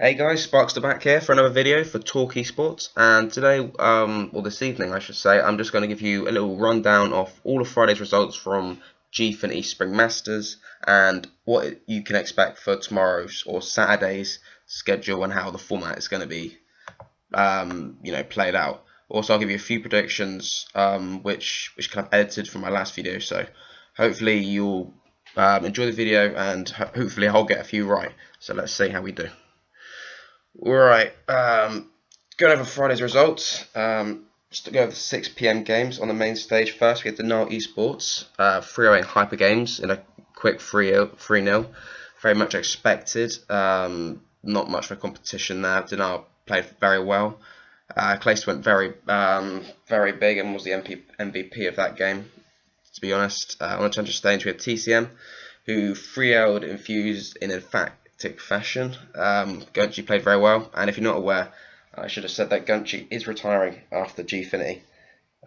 Hey guys, Sparkster back here for another video for Talk Esports, and today, or this evening I should say, I'm just going to give you a little rundown of all of Friday's results from Gfinity Spring Masters and what you can expect for tomorrow's or Saturday's schedule and how the format is going to be, played out. Also, I'll give you a few predictions, which kind of edited from my last video, so hopefully you'll enjoy the video and hopefully I'll get a few right. So let's see how we do. Right, going over Friday's results. Just to go over the 6 PM games on the main stage first. We had Denial eSports, Frdiay Hyper Games in a quick 3-0. Very much expected. Not much for competition there. Denial played very well. Clayster went very big and was the MVP of that game, to be honest. On the challenger stage, we had TCM, who 3-0'd Infused in emphatic fashion. Gunchi played very well, and if you're not aware, I should have said that Gunchi is retiring after Gfinity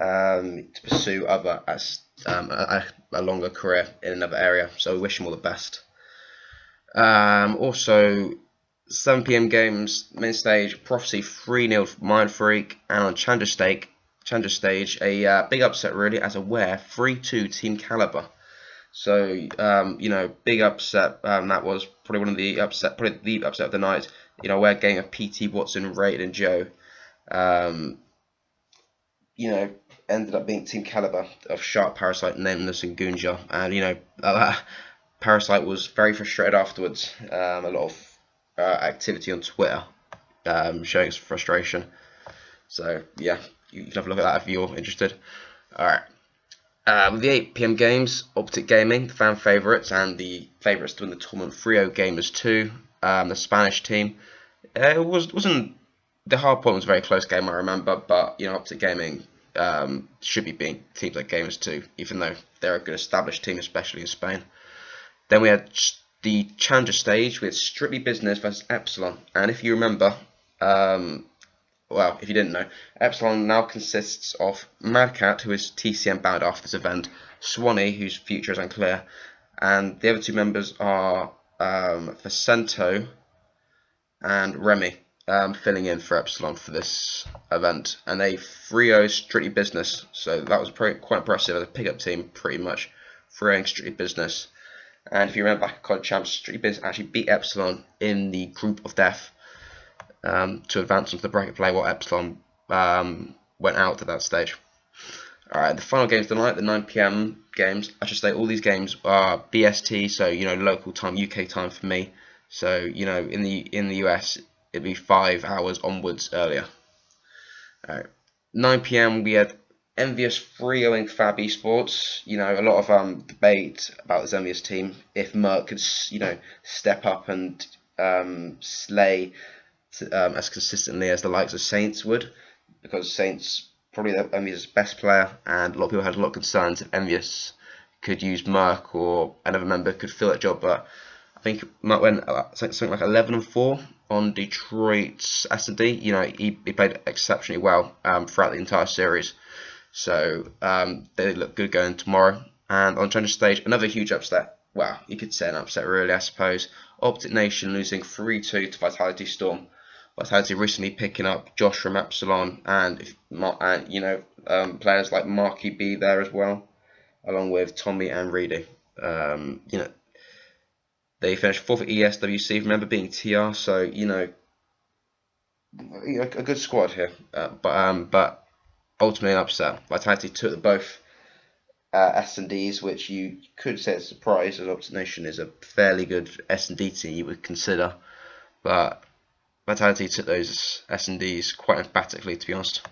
to pursue a longer career in another area, so we wish him all the best. Also, 7 PM games, main stage, Prophecy 3-0 Mind Freak, and on challenger stage, a big upset really, as Aware 3-2 Team Caliber. So big upset. That was probably the upset of the night. Aware game of PT Watson, Raid, and Joe. Ended up being Team Caliber of Shark, Parasite, Nameless, and Gunja. And Parasite was very frustrated afterwards. A lot of activity on Twitter showing his frustration. So yeah, you can have a look at that if you're interested. All right. With the 8 PM games, Optic Gaming, the fan favourites, and the favourites to win the tournament, Frdiay Gamers 2, the Spanish team. It wasn't the hard point was a very close game, I remember, but Optic Gaming should be beating teams like Gamers 2, even though they're a good established team, especially in Spain. Then we had the challenger stage with Strictly Business versus Epsilon, and if you remember, well, if you didn't know, Epsilon now consists of Madcat, who is TCM bound after this event, Swanee, whose future is unclear, and the other two members are Vicento and Remy, filling in for Epsilon for this event. And they 3-0 Strictly Business, so that was quite impressive as a pickup team, pretty much 3-0 Strictly Business. And if you remember back at College Champs, Strictly Business actually beat Epsilon in the Group of Death to advance onto the bracket play, while Epsilon went out at that stage. Alright, the final games tonight, the 9 PM games. I should say all these games are BST, so local time, UK time for me. So in the US it'd be 5 hours onwards earlier. Alright, 9 PM we had Envious 3-0ing Fab eSports. A lot of debate about this Envious team, if Merc could step up and slay as consistently as the likes of Saints would, because Saints probably Envious' best player, and a lot of people had a lot of concerns if Envious could use Merc or another member could fill that job. But I think Merc went something like 11-4 on Detroit's S&D. He played exceptionally well throughout the entire series, so they look good going tomorrow. And on challenger stage, another huge upset. Well, you could say an upset really, I suppose. Optic Nation losing 3-2 to Vitality Storm. Vitality recently picking up Josh from Epsilon, and players like Marky B there as well, along with Tommy and Reedy. They finished 4th at ESWC. Remember being TR, so a good squad here. But ultimately an upset. Vitality took both S&Ds, which you could say is a surprise, as Optic Nation is a fairly good S&D team you would consider, but Vitality took those S&Ds quite emphatically, to be honest.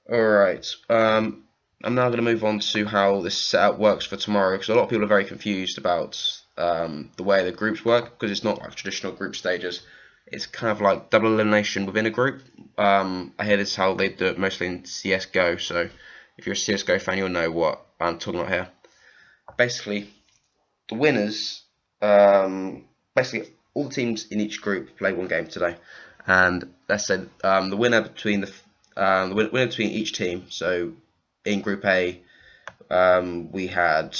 Alright, I'm now going to move on to how this setup works for tomorrow, because a lot of people are very confused about the way the groups work, because it's not like traditional group stages. It's kind of like double elimination within a group. I hear this is how they do it mostly in CSGO, so if you're a CSGO fan, you'll know what I'm talking about here. Basically, the winners, basically all the teams in each group play one game today, and let's say the winner between the winner between each team. So in Group A, we had,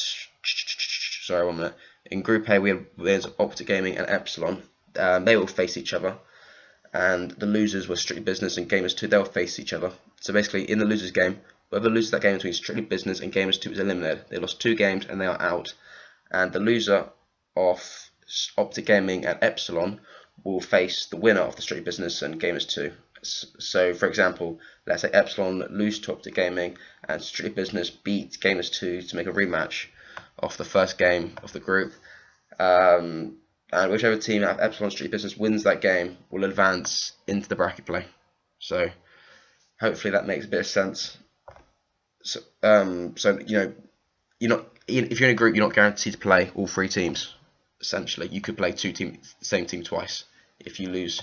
sorry, 1 minute. In Group A, we had winners of Optic Gaming and Epsilon. they will face each other, and the losers were Strictly Business and Gamers 2. They'll face each other. So basically, in the losers game, whoever loses that game between Strictly Business and Gamers 2 is eliminated. They lost 2 games and they are out. And the loser of Optic Gaming and Epsilon will face the winner of the Strictly Business and Gamers 2. So, for example, let's say Epsilon lose to Optic Gaming and Strictly Business beat Gamers 2 to make a rematch of the first game of the group. And whichever team out of Epsilon Strictly Business wins that game will advance into the bracket play. So, hopefully that makes a bit of sense. So you know, if you're in a group, you're not guaranteed to play all 3 teams. Essentially, you could play the same team twice if you lose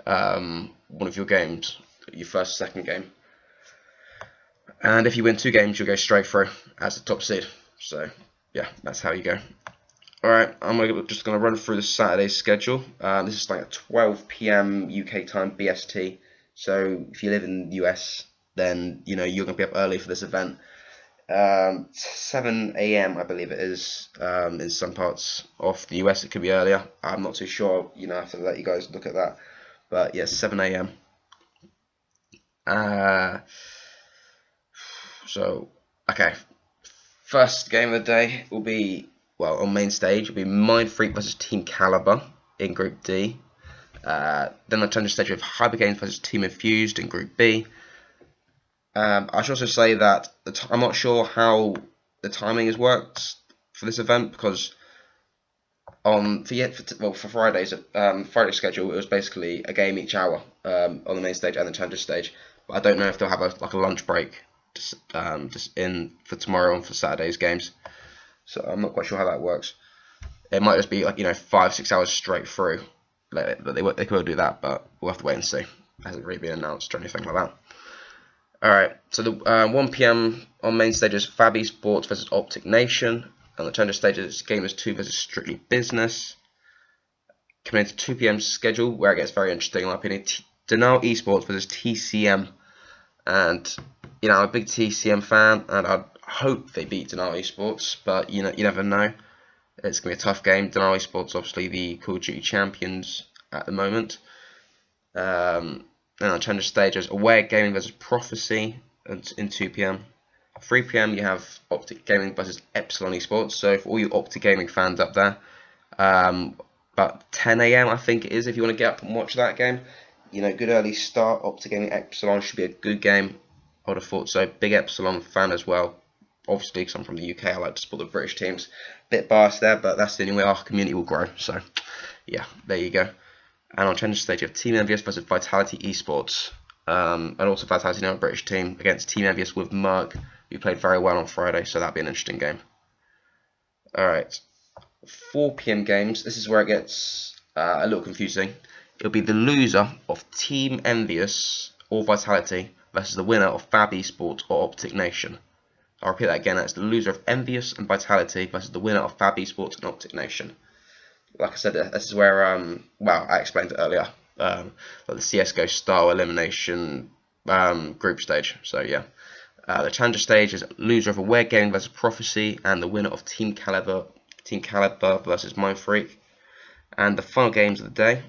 one of your games, your first or second game. And if you win 2 games, you'll go straight through as the top seed. So yeah, that's how you go. Alright, I'm just going to run through the Saturday schedule. This is like at 12 PM UK time BST. So if you live in the US, then you're going to be up early for this event. 7 AM I believe it is. In some parts of the US it could be earlier. I'm not too sure. I have to let you guys look at that. But yes, 7 AM. So okay, first game of the day will be, well, on main stage will be Mindfreak versus Team Caliber in Group D. Then the challenger stage, we have Hyper Games versus Team Infused in Group B. I should also say that I'm not sure how the timing has worked for this event, because for Friday's Friday schedule, it was basically a game each hour on the main stage and the challenger stage. But I don't know if they'll have a lunch break just in for tomorrow and for Saturday's games. So I'm not quite sure how that works. It might just be 5-6 hours straight through. They could do that, but we'll have to wait and see. It hasn't really been announced or anything like that. Alright, so the 1 PM on main stage is Fab eSports versus Optic Nation. On the challenger stage is Gamers 2 versus Strictly Business. Coming into 2 PM schedule, where it gets very interesting in my opinion, Denal eSports versus TCM. And I'm a big TCM fan, and I hope they beat Denal eSports, but you never know. It's going to be a tough game. Denal eSports, obviously the Call of Duty champions at the moment. And on challenger stage is Aware Gaming versus Prophecy in 2 PM. 3 PM you have Optic Gaming versus Epsilon eSports. So for all you Optic Gaming fans up there, about 10 AM I think it is, if you want to get up and watch that game. Good early start. Optic Gaming Epsilon should be a good game. I would have thought so. Big Epsilon fan as well. Obviously, because I'm from the UK, I like to support the British teams. Bit biased there, but that's the only way our community will grow. So, yeah, there you go. And on challenger stage, you have Team Envious versus Vitality Esports. And also Vitality, now a British team, against Team Envious with Merg, who played very well on Friday, so that'll be an interesting game. Alright, 4 PM games. This is where it gets a little confusing. It'll be the loser of Team Envious or Vitality versus the winner of Fab eSports or Optic Nation. I'll repeat that again. That's the loser of Envious and Vitality versus the winner of Fab eSports and Optic Nation. Like I said, this is where I explained it earlier, like the CS:GO style elimination group stage. So yeah, the challenger stage is loser of Aware Gaming versus Prophecy and the winner of Team Caliber versus Mindfreak. And the final games of the day,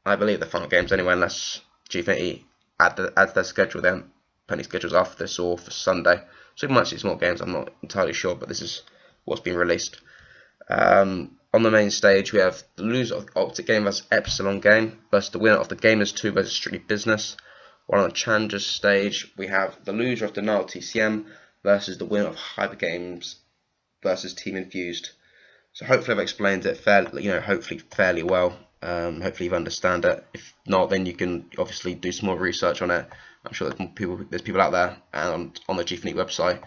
I believe the final games anyway, unless Gfinity adds their schedule, then penny schedules after this or for Sunday. So we might see some more games. I'm not entirely sure, but this is what's been released. On the main stage, we have the loser of Optic Game versus Epsilon Game versus the winner of the Gamers 2 versus Strictly Business. While on the challenger stage, we have the loser of Denial TCM versus the winner of Hyper Games versus Team Infused. So hopefully I've explained it fairly well. Hopefully you understand it. If not, then you can obviously do some more research on it. I'm sure there's people out there and on the Gfinity website,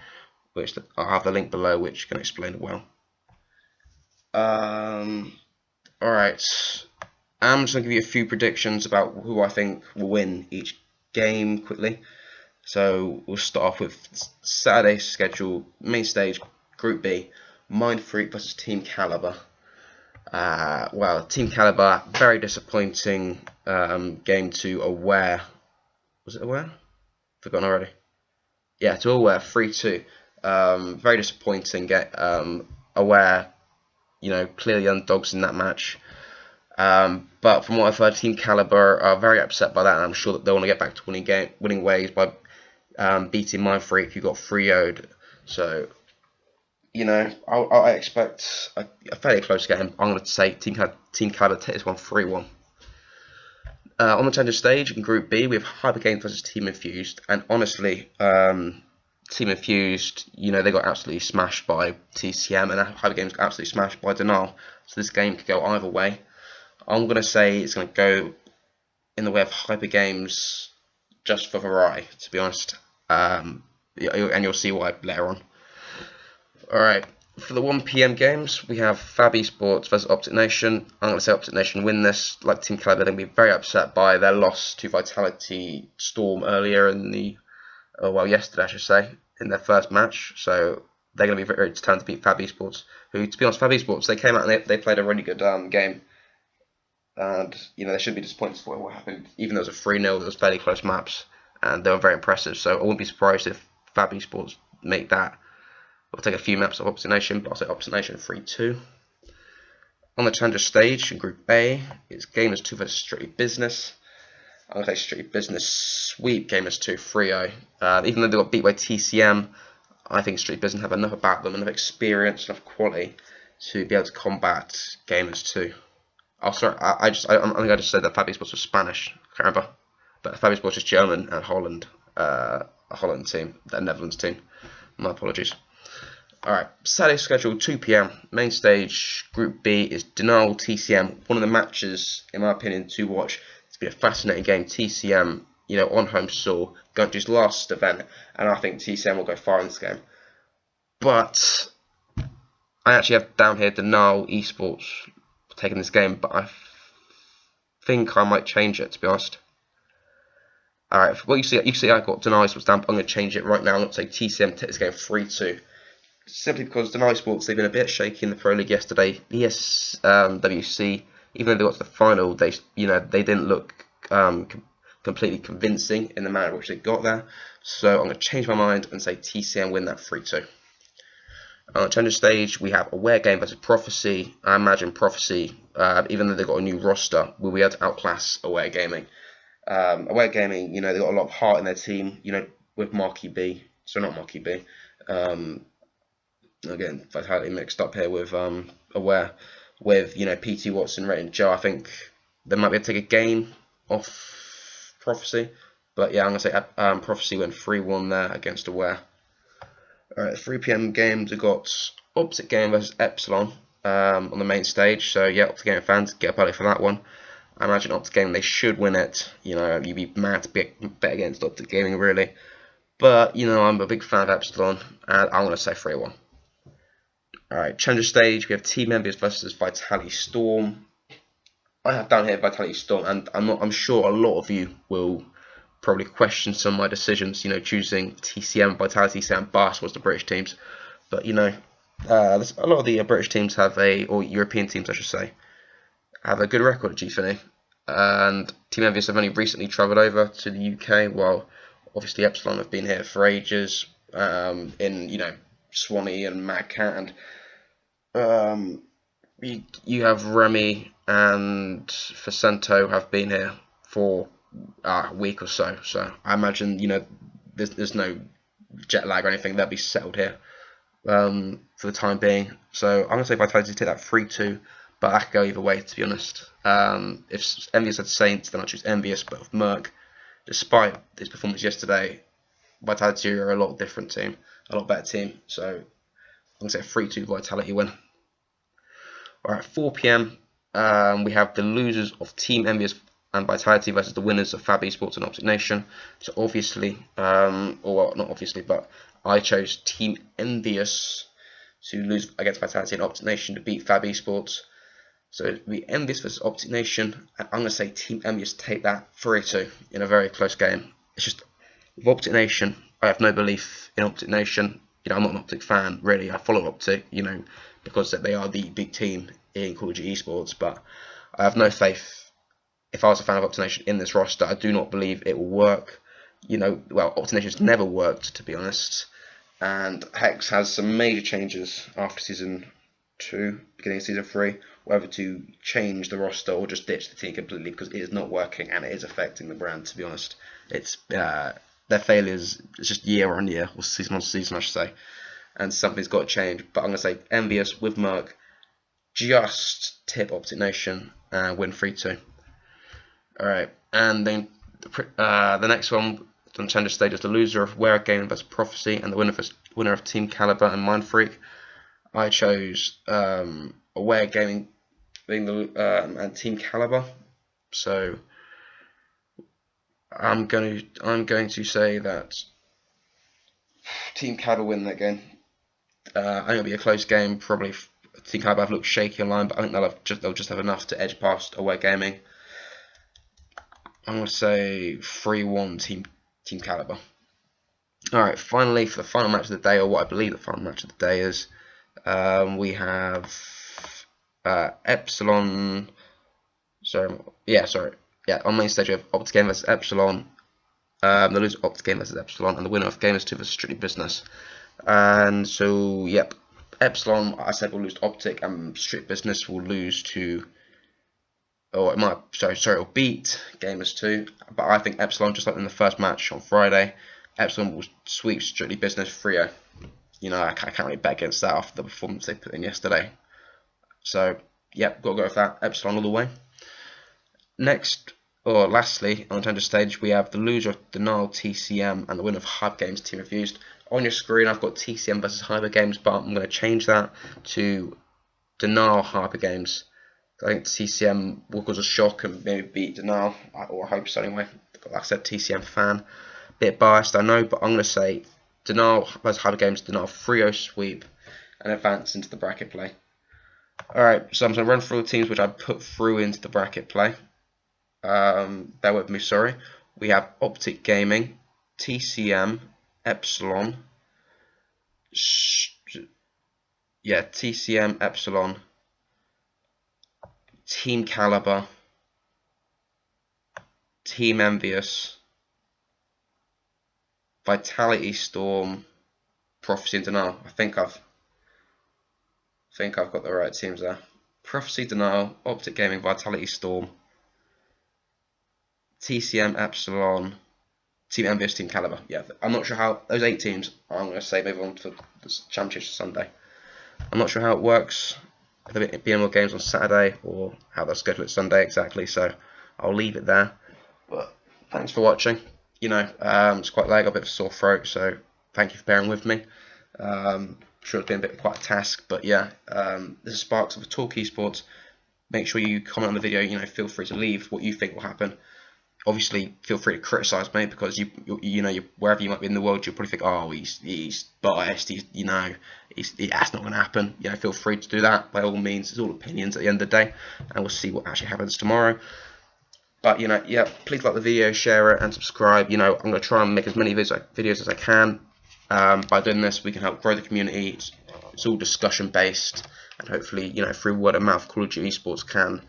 which I'll have the link below, which can explain it well. Alright, I'm just going to give you a few predictions about who I think will win each game quickly. So we'll start off with Saturday's schedule, main stage, Group B, Mindfreak versus Team Caliber. Well, Team Caliber, very disappointing game to Aware. Was it Aware? Forgotten already. Yeah, to Aware, 3-2. Very disappointing. Aware, clearly underdogs in that match. But from what I've heard, Team Caliber are very upset by that, and I'm sure that they want to get back to winning ways by beating My Freak, who got 3-0'd. So, I expect a fairly close game. I'm going to say Team Caliber take this one 3-1. On the challenger stage in Group B, we have Hyper Games versus Team Infused, and honestly, Team Infused, they got absolutely smashed by TCM, and Hyper Games got absolutely smashed by Denial. So this game could go either way. I'm going to say it's going to go in the way of Hyper Games just for variety, to be honest. And you'll see why later on. Alright, for the 1 PM games, we have eSports versus Optic Nation. I'm going to say Optic Nation win this. Like Team Caliber, they're going to be very upset by their loss to Vitality Storm earlier in yesterday, I should say, in their first match. So they're going to be very determined to beat eSports, who, to be honest, eSports, they came out and they played a really good game. And, they should be disappointed for what happened. Even though it was a 3-0, there was fairly close maps, and they were very impressive. So I wouldn't be surprised if eSports make that. We'll take a few maps of Optic Nation, but I'll say Optic Nation 3-2. On the challenger stage in Group A, it's Gamers 2 versus Strictly Business. I'm going to say Strictly Business sweep Gamers 2 3-0. Even though they got beat by TCM, I think Strictly Business have enough about them, enough experience, enough quality to be able to combat Gamers 2. Oh, sorry, I think I just said that eSports was Spanish. I can't remember, but eSports is German and Holland, a Holland team, a Netherlands team. My apologies. Alright, Saturday schedule 2 PM. Main stage Group B is Denial TCM. One of the matches, in my opinion, to watch. It's been a fascinating game. TCM, on home soil, going to his last event, and I think TCM will go far in this game. But I actually have down here Denial eSports taking this game, but I think I might change it, to be honest. Alright, well, you see I got Denial eSports down, but I'm going to change it right now. I'm going to say TCM take this game 3-2. Simply because Denial eSports, they've been a bit shaky in the Pro League yesterday. The WC, even though they got to the final, they didn't look completely convincing in the manner in which they got there. So I'm going to change my mind and say TCM win that 3-2. On the challenger stage, we have Aware Game versus Prophecy. I imagine Prophecy, even though they've got a new roster, will be able to outclass Aware Gaming. Aware Gaming, they've got a lot of heart in their team, with Marky B. So not Marky B. Again, Vitality mixed up here with Aware, with PT Watson, Ray and Joe. I think they might be able to take a game off Prophecy, but yeah, I'm gonna say Prophecy went 3-1 there against Aware. Alright, 3 PM games. We've got Optic Game versus Epsilon on the main stage. So yeah, Optic Game fans, get up early for that one. I imagine Optic Game, they should win it. You'd be mad to bet against Optic Gaming, really. But I'm a big fan of Epsilon, and I'm gonna say 3-1. Alright, challenger stage, we have Team Envious versus Vitality Storm. I have down here Vitality Storm, and I'm sure a lot of you will probably question some of my decisions, choosing TCM, Vitality, Sam Bass was the British teams. But, a lot of the British teams or European teams, I should say, have a good record at Gfinity. And Team Envious have only recently travelled over to the UK, while obviously Epsilon have been here for ages, in, Swanee and Mad Cat, and you have Remy and Facento have been here for a week or so. So I imagine there's no jet lag or anything. They'll be settled here for the time being. So I'm gonna say Vitality take that 3-2, but I could go either way, to be honest. If Envious had Saints, then I'd choose Envious. But with Merc, despite his performance yesterday, Vitality are a lot different team, a lot better team. So I'm gonna say a 3-2 Vitality win. Alright, 4 PM. We have the losers of Team Envious and Vitality versus the winners of eSports and Optic Nation. So obviously, or well, not obviously, but I chose Team Envious to lose against Vitality and Optic Nation to beat eSports. So it'll be Envious versus Optic Nation, and I'm going to say Team Envious take that 3-2 in a very close game. It's just, with Optic Nation, I have no belief in Optic Nation. I'm not an Optic fan, really. I follow Optic, because they are the big team in Call of Duty eSports, but I have no faith. If I was a fan of Optic Nation in this roster, I do not believe it will work. Well, Optic Nation's never worked, to be honest. And Hex has some major changes after season 2, beginning of Season 3, whether to change the roster or just ditch the team completely, because it is not working and it is affecting the brand, to be honest. It's their failures, it's just year on year, or season on season, I should say, and something's got to change. But I'm going to say Envious with Merc, just tip Optic Nation and win 3-2. Alright, and then the next one on Challenger stage is the loser of Where Gaming vs Prophecy and the winner of Team Caliber and Mind Freak. I chose Aware Gaming being the and Team Caliber, so I'm going to say that Team Caliber win that game. I think it'll be a close game. Probably Team Caliber have looked shaky online, but I think they'll just have enough to edge past Aware Gaming. I'm going to say 3-1 Team Caliber. Alright, finally for the final match of the day, or what I believe the final match of the day is, we have Epsilon. On main stage we have Optic Game vs Epsilon. The loser of Optic Game vs Epsilon, and the winner of Gamers 2 vs Strictly Business. And so, yep, Epsilon, I said, will lose to Optic, and Strictly Business will lose to. Or it might, it'll beat Gamers 2, but I think Epsilon, just like in the first match on Friday, Epsilon will sweep Strictly Business Frdiay. I can't really bet against that after the performance they put in yesterday. So, yep, got to go with that. Epsilon all the way. Lastly, on the Challenger stage, we have the loser of Denial TCM and the winner of Hyper Games Team Reviews. On your screen, I've got TCM versus Hyper Games, but I'm going to change that to Denial Hyper Games. I think TCM will cause a shock and maybe beat Denial, or I hope so anyway. Like I said, TCM fan. Bit biased, I know, but I'm going to say Denial versus Hyper Games, Denial 3-0 sweep, and advance into the bracket play. Alright, so I'm going to run through the teams which I put through into the bracket play. Bear with me, sorry. We have Optic Gaming, TCM, Epsilon. TCM, Epsilon. Team Caliber, Team Envious, Vitality Storm, Prophecy and Denial. I think I've got the right teams there. Prophecy, Denial, Optic Gaming, Vitality Storm, TCM, Epsilon, Team Envious, Team Caliber. Yeah, I'm not sure how those 8 teams. I'm going to say move on for the Championship Sunday. I'm not sure how it works. There'll be more games on Saturday, or how they'll schedule it Sunday exactly, so I'll leave it there. But thanks for watching. It's quite late, I got a bit of a sore throat, so thank you for bearing with me. I'm sure it's been quite a task, but yeah, this is Sparks of Talk Esports. Make sure you comment on the video. Feel free to leave what you think will happen. Obviously, feel free to criticise me, because you wherever you might be in the world, you'll probably think, oh, he's biased. That's not going to happen. Feel free to do that. By all means, it's all opinions at the end of the day, and we'll see what actually happens tomorrow. But please like the video, share it, and subscribe. I'm going to try and make as many videos as I can. By doing this, we can help grow the community. It's all discussion based, and hopefully, through word of mouth, Call of Duty Esports can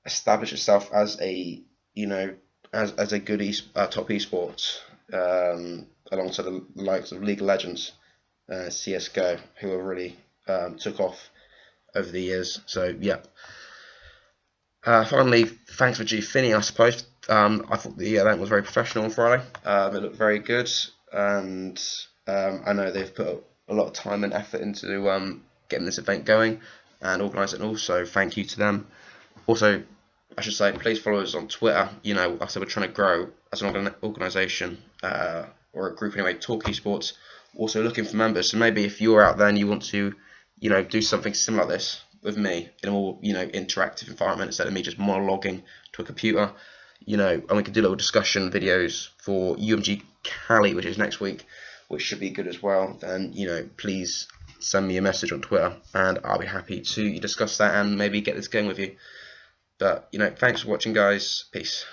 establish itself as a as a good top esports, alongside the likes of League of Legends, CSGO, who have really took off over the years. So yeah. Finally, thanks for Gfinity, I suppose. I thought the event was very professional on Friday. It looked very good, and I know they've put a lot of time and effort into getting this event going and organising it all. So thank you to them. Also, I should say, please follow us on Twitter. Like I said, we're trying to grow as an organisation, or a group anyway, Talk Esports. Also looking for members. So maybe if you're out there and you want to, do something similar like this with me in a more, interactive environment instead of me just monologuing to a computer, and we can do little discussion videos for UMG Cali, which is next week, which should be good as well. Then, please send me a message on Twitter, and I'll be happy to discuss that and maybe get this going with you. But, thanks for watching, guys. Peace.